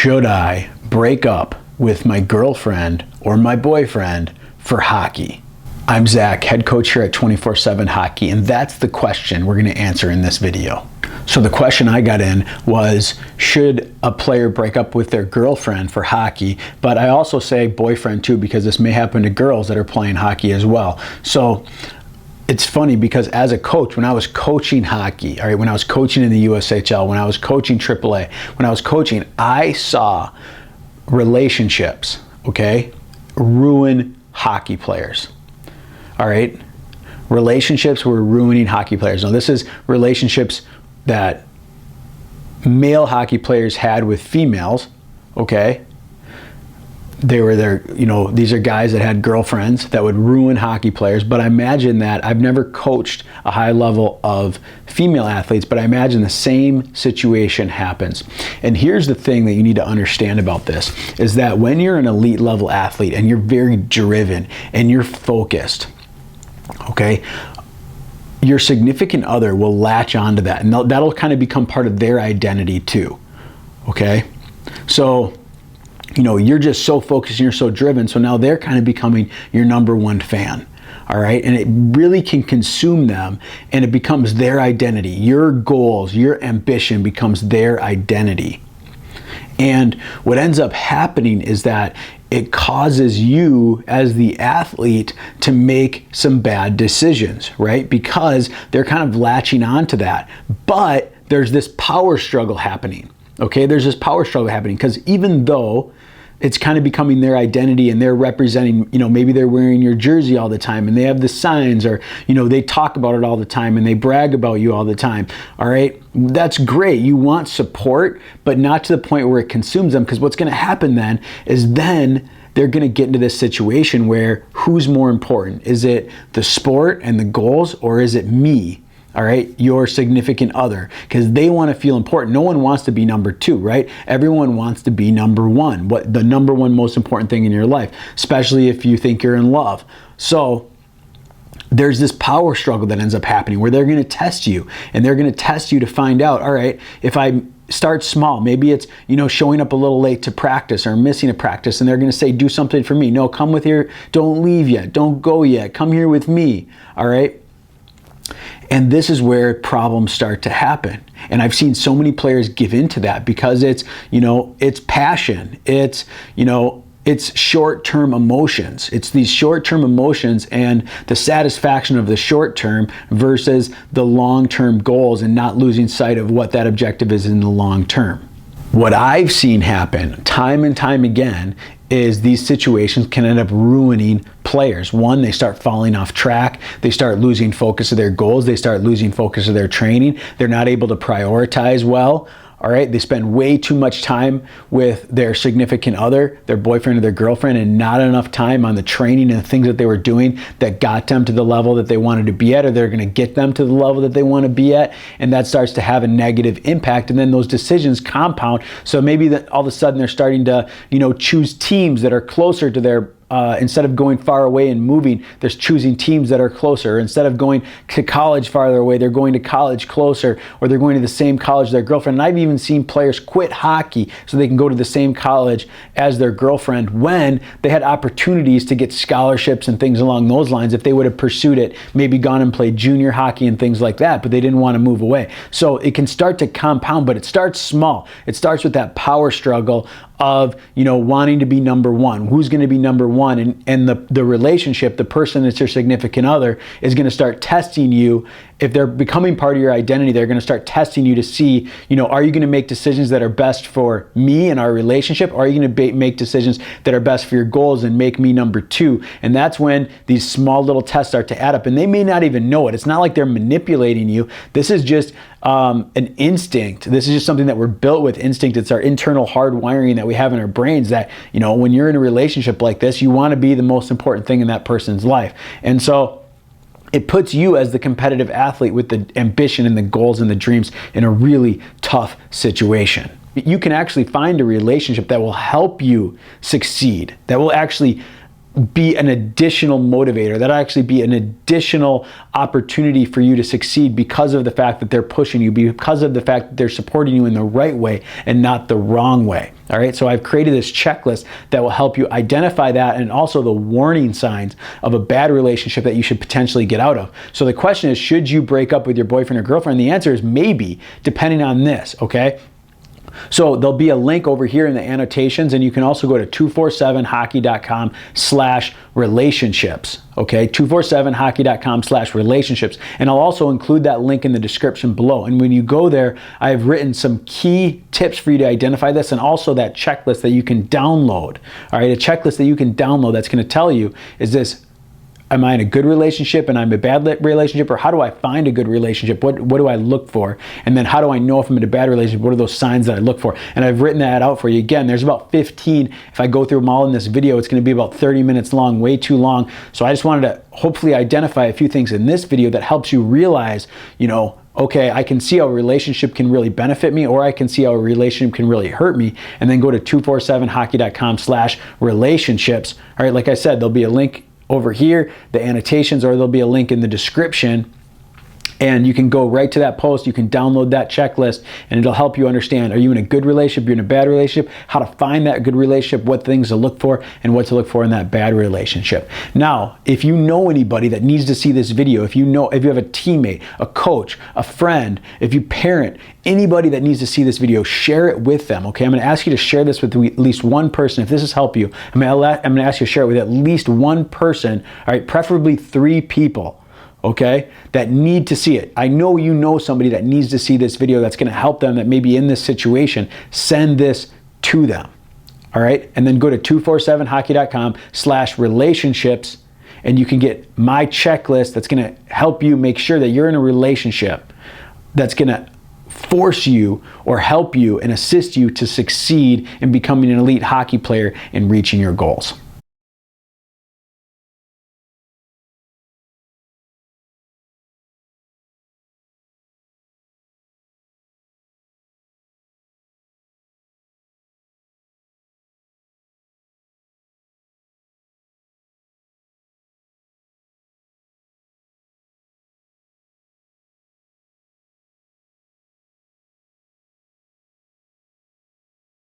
Should I break up with my girlfriend or my boyfriend for hockey? I'm Zach, head coach here at 24/7 Hockey, and that's the question we're going to answer in this video. So the question I got in was, should a player break up with their girlfriend for hockey? But I also say boyfriend too, because this may happen to girls that are playing hockey as well. So it's funny because as a coach, when I was coaching hockey, all right, when I was coaching in the USHL, when I was coaching AAA, when I was coaching, I saw relationships, okay, ruin hockey players. All right, relationships were ruining hockey players. Now this is relationships that male hockey players had with females, okay? They were there, you know, these are guys that had girlfriends that would ruin hockey players. But I imagine that, I've never coached a high level of female athletes, but I imagine the same situation happens. And here's the thing that you need to understand about this, is that when you're an elite level athlete and you're very driven and you're focused, okay, your significant other will latch onto that, and that'll kind of become part of their identity too, okay? So, you know, you're just so focused and you're so driven, so now they're kind of becoming your number one fan, all right? And it really can consume them, and it becomes their identity. Your goals, your ambition becomes their identity. And what ends up happening is that it causes you as the athlete to make some bad decisions, right? Because they're kind of latching onto that. But there's this power struggle happening, okay? There's this power struggle happening because even though it's kind of becoming their identity and they're representing, you know, maybe they're wearing your jersey all the time and they have the signs, or, you know, they talk about it all the time and they brag about you all the time, all right? That's great. You want support, but not to the point where it consumes them, because what's going to happen then is then they're going to get into this situation where who's more important? Is it the sport and the goals, or is it me? All right, your significant other, because they want to feel important. No one wants to be number two, right? Everyone wants to be number one, what the number one most important thing in your life, especially if you think you're in love. So there's this power struggle that ends up happening where they're going to test you, and they're going to test you to find out, all right, if I start small, maybe it's, you know, showing up a little late to practice or missing a practice, and they're going to say, do something for me. No, come with here. Don't leave yet. Don't go yet. Come here with me. All right. And this is where problems start to happen. And I've seen so many players give into that because it's, you know, it's passion. It's, you know, it's short-term emotions. It's these short-term emotions and the satisfaction of the short term versus the long-term goals, and not losing sight of what that objective is in the long term. What I've seen happen time and time again is these situations can end up ruining players. One, they start falling off track. They start losing focus of their goals. They start losing focus of their training. They're not able to prioritize well. All right, they spend way too much time with their significant other, their boyfriend or their girlfriend, and not enough time on the training and the things that they were doing that got them to the level that they wanted to be at, or they're going to get them to the level that they want to be at, and that starts to have a negative impact. And then those decisions compound. So maybe that all of a sudden they're starting to, you know, choose teams that are closer to their instead of going far away and moving, they're choosing teams that are closer. Instead of going to college farther away, they're going to college closer, or they're going to the same college as their girlfriend. And I've even seen players quit hockey so they can go to the same college as their girlfriend when they had opportunities to get scholarships and things along those lines. If they would have pursued it, maybe gone and played junior hockey and things like that, but they didn't want to move away. So it can start to compound, but it starts small. It starts with that power struggle of, you know, wanting to be number one. Who's going to be number one? And the relationship, the person that's your significant other, is going to start testing you. If they're becoming part of your identity, they're going to start testing you to see, you know, are you going to make decisions that are best for me and our relationship? Or are you going to make decisions that are best for your goals and make me number two? And that's when these small little tests start to add up, and they may not even know it. It's not like they're manipulating you. This is just an instinct. This is just something that we're built with, instinct. It's our internal hardwiring that we have in our brains that, you know, when you're in a relationship like this, you want to be the most important thing in that person's life. And so it puts you as the competitive athlete with the ambition and the goals and the dreams in a really tough situation. You can actually find a relationship that will help you succeed, that will actually be an additional motivator. That'll actually be an additional opportunity for you to succeed because of the fact that they're pushing you, because of the fact that they're supporting you in the right way and not the wrong way. All right, so I've created this checklist that will help you identify that and also the warning signs of a bad relationship that you should potentially get out of. So the question is, should you break up with your boyfriend or girlfriend? The answer is maybe, depending on this, okay? So there'll be a link over here in the annotations, and you can also go to 247hockey.com/relationships. Okay, 247hockey.com/relationships. And I'll also include that link in the description below. And when you go there, I've written some key tips for you to identify this, and also that checklist that you can download. All right, a checklist that you can download that's going to tell you, is this, am I in a good relationship and I'm a bad relationship, or how do I find a good relationship? What do I look for? And then how do I know if I'm in a bad relationship? What are those signs that I look for? And I've written that out for you. Again, there's about 15. If I go through them all in this video, it's going to be about 30 minutes long, way too long. So I just wanted to hopefully identify a few things in this video that helps you realize, you know, okay, I can see how a relationship can really benefit me, or I can see how a relationship can really hurt me. And then go to 247hockey.com/relationships. All right, like I said, there'll be a link over here, the annotations, or there'll be a link in the description, and you can go right to that post. You can download that checklist, and it'll help you understand, are you in a good relationship, you're in a bad relationship, how to find that good relationship, what things to look for, and what to look for in that bad relationship. Now, if you know anybody that needs to see this video, if you have a teammate, a coach, a friend, if you parent, anybody that needs to see this video, share it with them, okay? I'm gonna ask you to share this with at least one person. If this has helped you, I'm gonna ask you to share it with at least one person, all right? Preferably 3 people, okay, that need to see it. I know you know somebody that needs to see this video that's gonna help them, that may be in this situation. Send this to them, all right? And then go to 247hockey.com/relationships, and you can get my checklist that's gonna help you make sure that you're in a relationship that's gonna force you or help you and assist you to succeed in becoming an elite hockey player and reaching your goals.